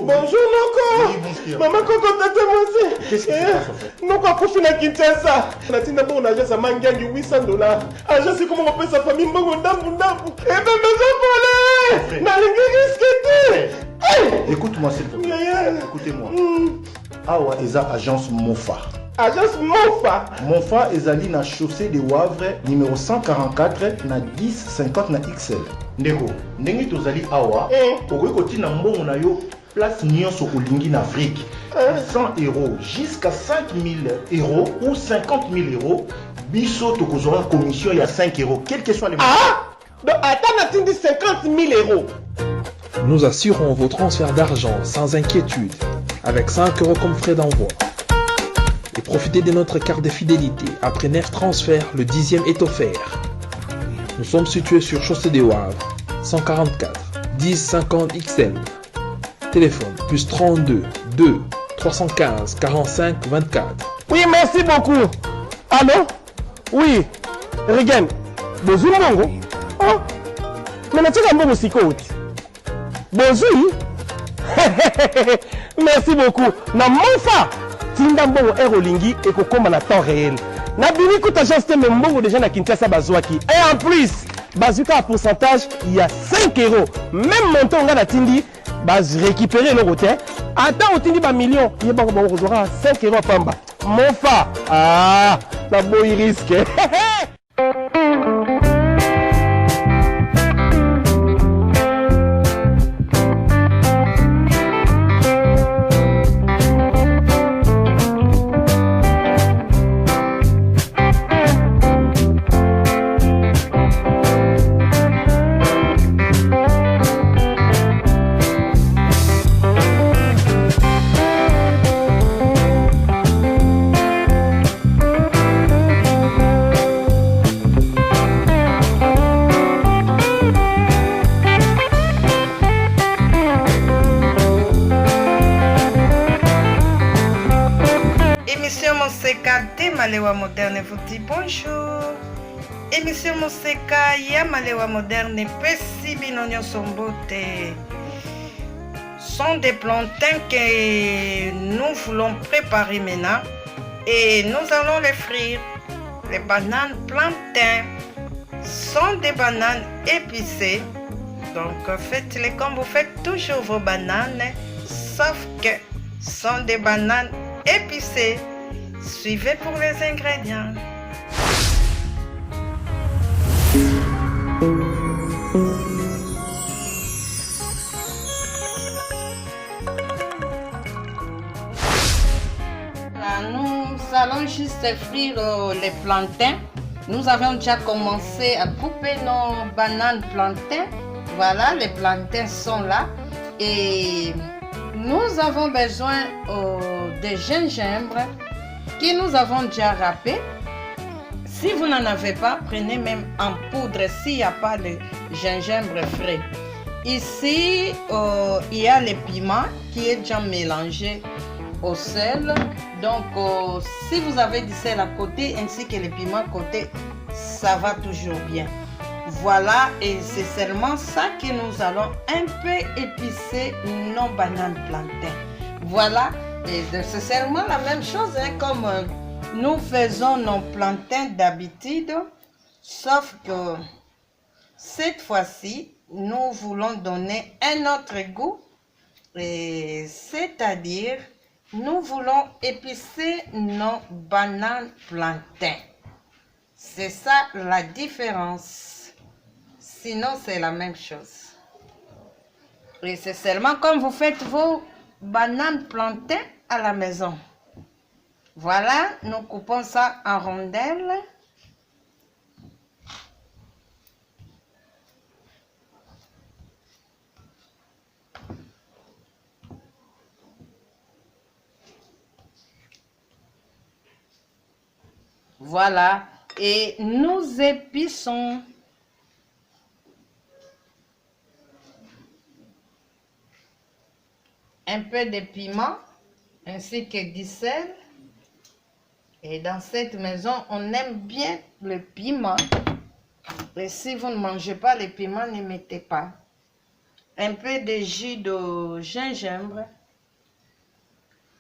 Bonjour Noko. Oui, bonjour. Maman Koko tata moi. Qu'est-ce qui se passe en fait? Noko a couché na Kinshasa. Natina bon agence à Mangangi $800. Agence c'est comment on appelle sa famille Mbongo ndambu ndambu. Eh ben maison pour na lingi risque. Écoute-moi s'il te plaît. Écoutez-moi. Awa eza agence Mofa. Agence Mofa. Mofa ezali na chaussée de Wavre numéro 144 na 1050 na XL. Ndeko, ndenge tozali awa, okoki kotina mbongo na yo place nyonso olingi na Afrique. 100 € jusqu'à 5000 € ou 50 000 €. Biso tokozora commission ya 5 €, quel que soit les montants. Ah! Donc attends, atteindre 50 000 €. Nous assurons vos transferts d'argent sans inquiétude, avec 5 € comme frais d'envoi. Et profitez de notre carte de fidélité. Après 9 transferts, le 10e est offert. Nous sommes situés sur Chaussée des Wavres, 144 1050 XL. Téléphone plus 32 2 315 45 24. Oui, merci beaucoup. Allô? Oui. Regan. Bonjour, Mongo. Oh. Mais tu as un bon psychote. Bonjour. Merci beaucoup. Na Mofa. Tinda mbongo Aerolingi et kokoma na temps réel. Na bini kuta agence te mbongo déjà na Kinshasa bazwaki. Et en plus, bazuka à pourcentage, il y a 5 €. Même montant on a tindi, baz récupérer le côté. Attends, on tindi ba million, il y a ba 5 € pamba. Mofa. Ah, na boy risque. Malewa Moderne vous dit bonjour. Émission Moseka ya Malewa Moderne pesi binonyo sombote. Sont des plantains que nous voulons préparer maintenant et nous allons les frire. Les bananes plantains sont des bananes épicées. Donc faites-les comme vous faites toujours vos bananes, sauf que sont des bananes épicées. Suivez pour les ingrédients. Nous allons juste frire les plantains. Nous avons déjà commencé à couper nos bananes plantains. Voilà, les plantains sont là. Et nous avons besoin de gingembre que nous avons déjà râpé. Si vous n'en avez pas, prenez même en poudre s'il n'y a pas de gingembre frais. Ici, il y a le piment qui est déjà mélangé au sel. Donc, si vous avez du sel à côté ainsi que le piment à côté, ça va toujours bien. Voilà, et c'est seulement ça que nous allons un peu épicer nos bananes plantains. Voilà. Et c'est seulement la même chose hein, comme nous faisons nos plantains d'habitude, sauf que cette fois-ci, nous voulons donner un autre goût, c'est-à-dire nous voulons épicer nos bananes plantains. C'est ça la différence. Sinon, c'est la même chose. Et c'est seulement comme vous faites vos bananes plantains à la maison. Voilà, nous coupons ça en rondelles. Voilà, et nous épiçons. Un peu de piment ainsi que du sel. Et dans cette maison, on aime bien le piment. Et si vous ne mangez pas le piment, ne mettez pas. un peu de jus de gingembre.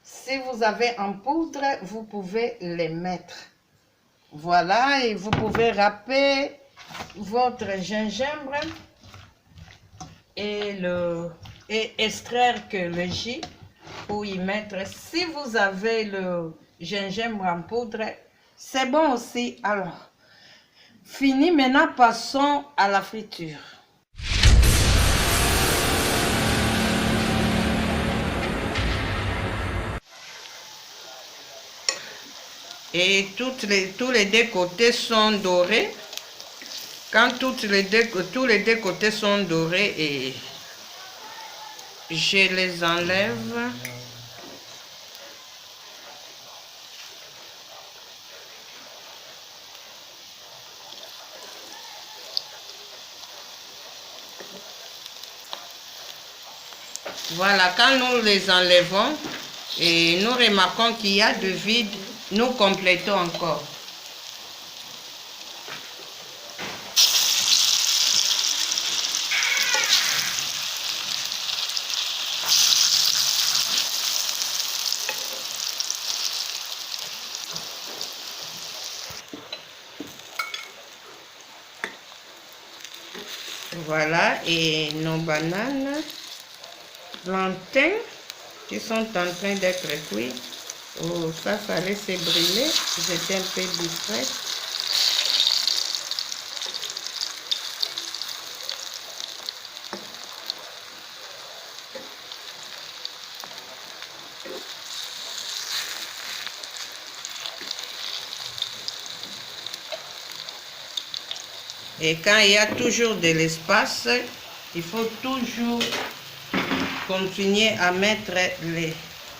Si vous avez en poudre, vous pouvez les mettre. Voilà, et vous pouvez râper votre gingembre et extraire que le jus pour y mettre. Si vous avez le gingembre en poudre, c'est bon aussi. Alors, fini, maintenant passons à la friture. Et tous les deux côtés sont dorés. Quand tous les deux côtés sont dorés, et je les enlève. Voilà, quand nous les enlevons et nous remarquons qu'il y a de vide, nous complétons encore. Voilà, et nos bananes plantains qui sont en train d'être cuits. Oh, ça allait se brûler. J'étais un peu distraite. Et quand il y a toujours de l'espace, il faut toujours continuer à mettre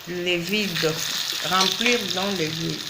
les vides, remplir dans les vides.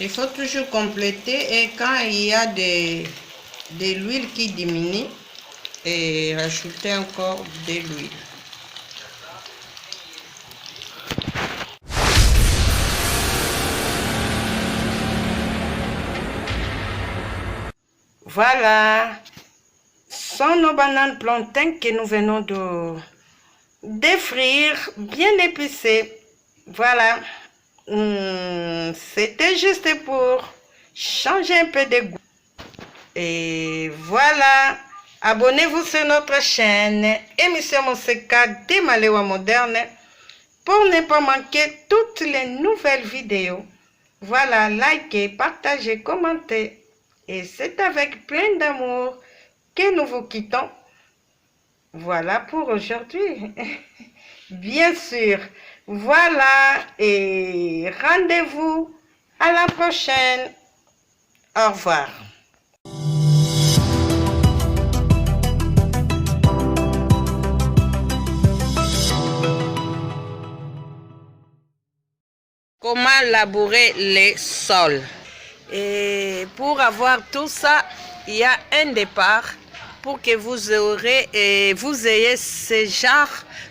Il faut toujours compléter, et quand il y a de l'huile qui diminue, et rajouter encore de l'huile. Voilà, sont nos bananes plantains que nous venons de frire, bien épicées. Voilà. C'était juste pour changer un peu de goût. Et voilà, abonnez-vous sur notre chaîne Émission Moseka des Malewa Modernes pour ne pas manquer toutes les nouvelles vidéos. Voilà, likez, partagez, commentez. Et c'est avec plein d'amour que nous vous quittons. Voilà pour aujourd'hui. Bien sûr. Voilà, et rendez-vous à la prochaine. Au revoir. Comment labourer les sols? Et pour avoir tout ça, il y a un départ pour que vous ayez ce genre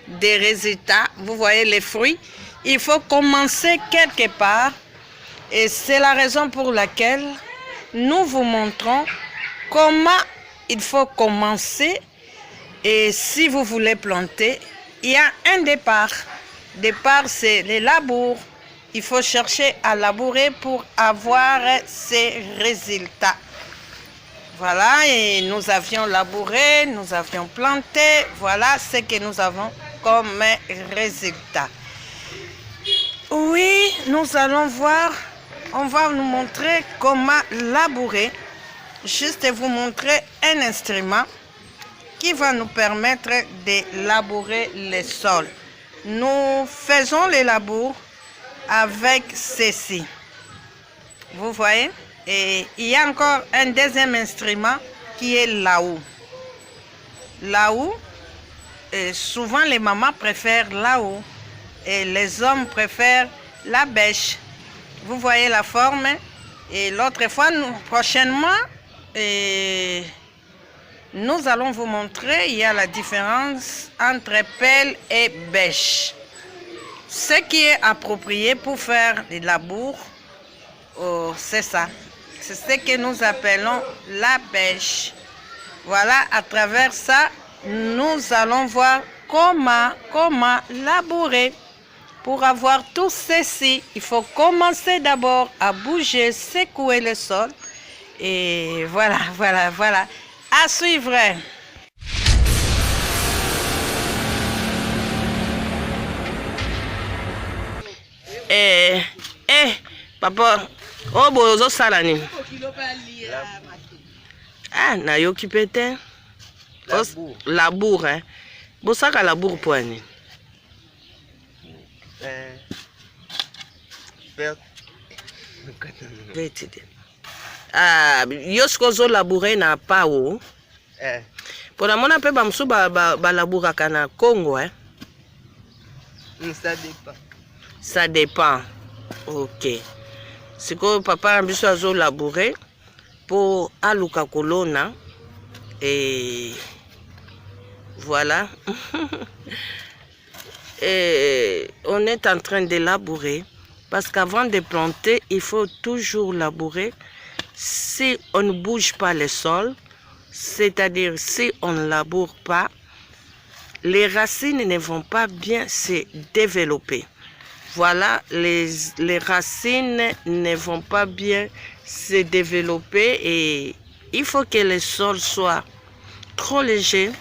de résultats. Vous voyez les fruits. Il faut commencer quelque part. Et c'est la raison pour laquelle nous vous montrons comment il faut commencer. Et si vous voulez planter, il y a un départ. Départ, c'est les labours. Il faut chercher à labourer pour avoir ces résultats. Voilà, et nous avions labouré, nous avions planté. Voilà ce que nous avons comme résultat. Oui, nous allons voir. On va nous montrer comment labourer. Juste vous montrer un instrument. qui va nous permettre de labourer le sol. Nous faisons les labours avec ceci. Vous voyez? Et il y a encore un deuxième instrument qui est la houe. La houe, souvent les mamans préfèrent la houe et les hommes préfèrent la bêche. Vous voyez la forme? Et l'autre fois, prochainement, nous allons vous montrer, il y a la différence entre pelle et bêche. Ce qui est approprié pour faire des labours, c'est ça. C'est ce que nous appelons la bêche. Voilà, à travers ça, nous allons voir comment labourer. Pour avoir tout ceci, il faut commencer d'abord à bouger, secouer le sol. Et voilà. À suivre. Papa, oh bozo salani. Ah, na yo ki pete. Labour, hein. Bosaka labour poani. Ah, yosko zo labourer na pao. Pona mona pe bamsu ba labouraka na Congo, hein. Ça dépend. Ça dépend. Ok. C'est que papa ambiso azo labourer pour aluka kolona et voilà. Et on est en train de labourer parce qu'avant de planter, il faut toujours labourer. Si on ne bouge pas le sol, c'est-à-dire si on ne laboure pas, les racines ne vont pas bien se développer. Voilà, les racines ne vont pas bien se développer et il faut que le sol soit trop léger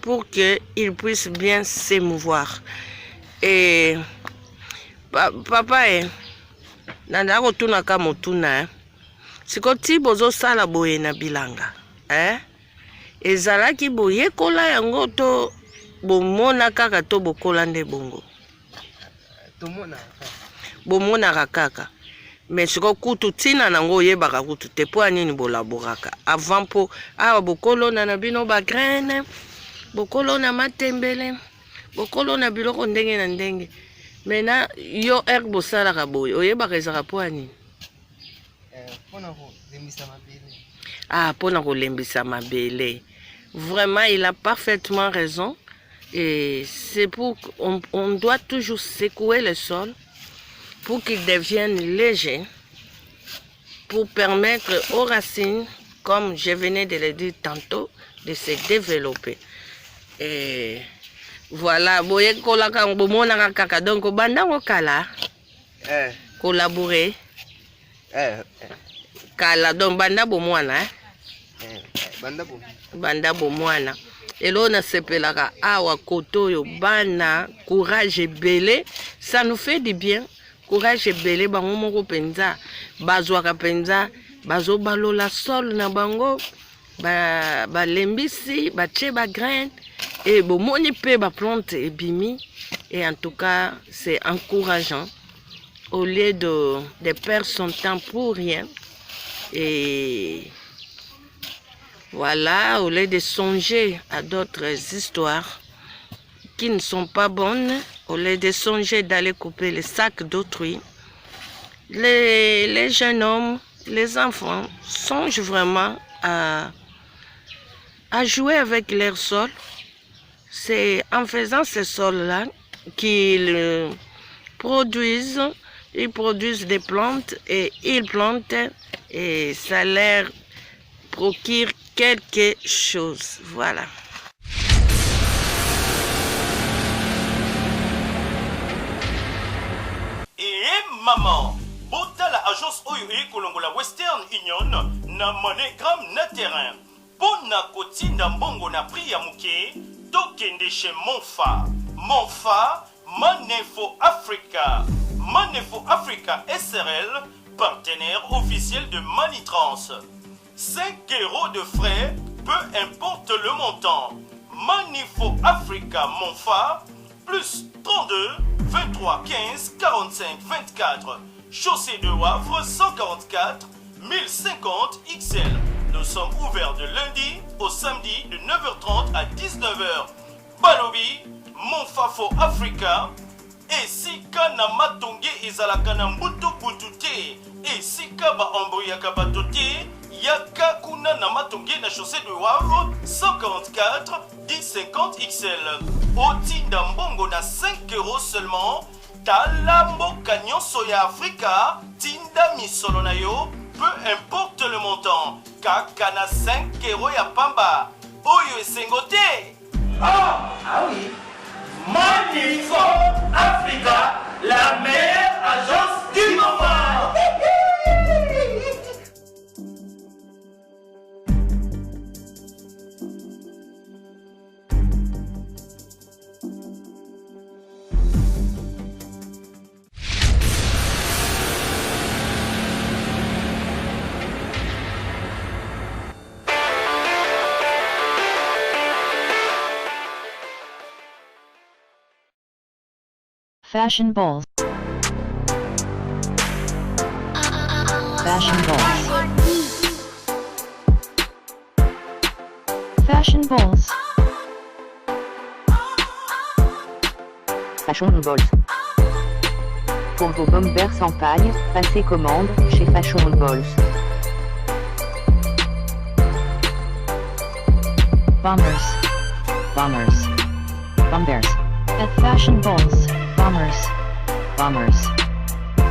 pour qu'il puisse bien s'émouvoir. Et papa, nanda kotuna ka motuna, sikoti bozo sala boye na bilanga, ezalaki boye kola yango to bomona kaka to bokola nde bongo. Bomona kaka. Mais siko kutu tina nango yebaka kutu te po anini bolaboraka. Avant po bokolo na bino ba graine, bokolo na matembele, bokolo na biloko ndenge na ndenge. Mena yo herbe salaka boye oyebaka ezaka po anini. Pona ko lembisa mabele. Pona ko lembisa mabele. Vraiment, il a parfaitement raison. Et c'est pour qu'on doit toujours secouer le sol pour qu'il devienne léger, pour permettre aux racines, comme je venais de le dire tantôt, de se développer. Et voilà, boye kola ka bomona kaka donc banda kala collaborer kala donc banda bomwana banda bomwana. Et là, on a sepelaka awa koto bana courage belé, ça nous fait du bien. Courage belé bango moko penza, bazwaka penza, bazo balola sol na bango, ba lembisi, ba tche ba graine et bon moni pe ba plante et bimi. Et en tout cas, c'est encourageant au lieu de perdre son temps pour rien. Et voilà, au lieu de songer à d'autres histoires qui ne sont pas bonnes, au lieu de songer d'aller couper les sacs d'autrui, les jeunes hommes, les enfants songent vraiment à jouer avec leur sol. C'est en faisant ce sol-là qu'ils produisent, des plantes et ils plantent et ça leur procure quelque chose. Voilà. Et maman, bota la agence oyo kolongola Western Union na MoneyGram na terrain. Pona kotinda mbongo na prix ya muke, tokende chez Monfa, Manefo Africa. Manefo Africa SRL, partenaire officiel de Manitrans. 5 € de frais peu importe le montant. Manifo Africa Monfa, plus 32 23 15 45 24. Chaussée de Wavre 144 1050 XL. Nous sommes ouverts de lundi au samedi de 9h30 à 19h. Balobi, Monfafo Africa. Et si kana matonge ezalaka na mbutu butute. Et si kaba amboyaka batote. Yaka kuna na matonge na chaussée de Wavre 144 1050 XL. Otinda mbongo na 5 € seulement. Talambo Canyon Soya Africa. Tinda misolo na yo. Peu importe le montant. Kaka na 5 € ya pamba. Oyo esengote. Ah oui. Manifo Africa, la meilleure agence du moment. Fashion balls. Fashion balls. Fashion balls. Fashion balls. Pour vos bombers sans paille, passez commande chez Fashion balls. Bombers. Bombers. Bombers. At Fashion balls. Bombers. Bombers.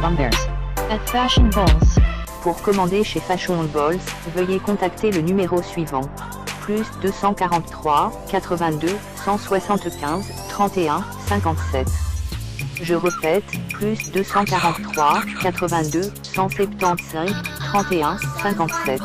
Bombers. At Fashion balls. Pour commander chez Fashion balls, veuillez contacter le numéro suivant. Plus 243 82 175 31 57. Je répète, plus 243 82 175 31 57.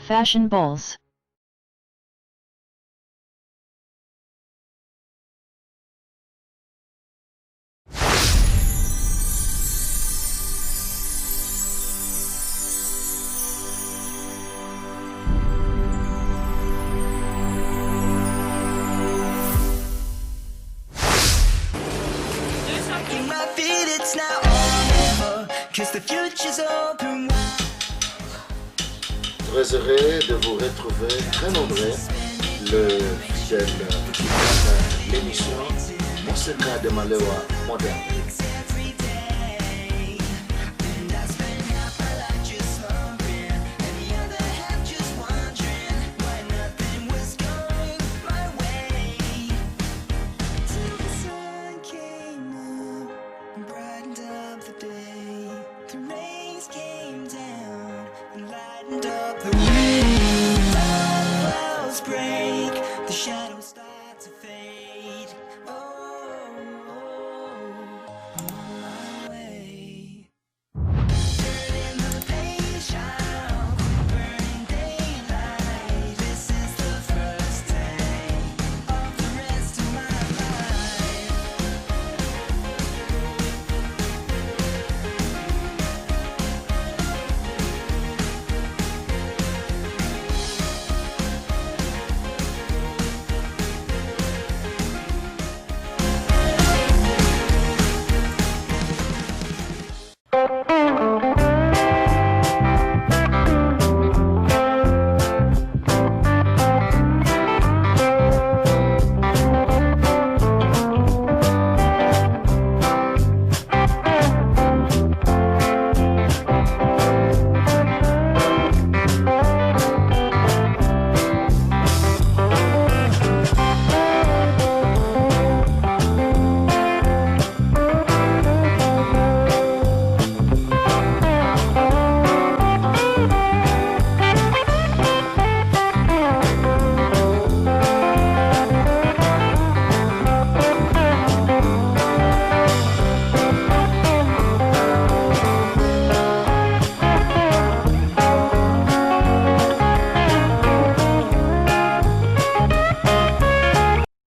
Fashion balls. In my feet, it's now or never, 'cause the future's open wide. Très heureux de vous retrouver, très nombreux, le fidèle l'émission Monseigneur de Malewa moderne. Up the wind, love spring.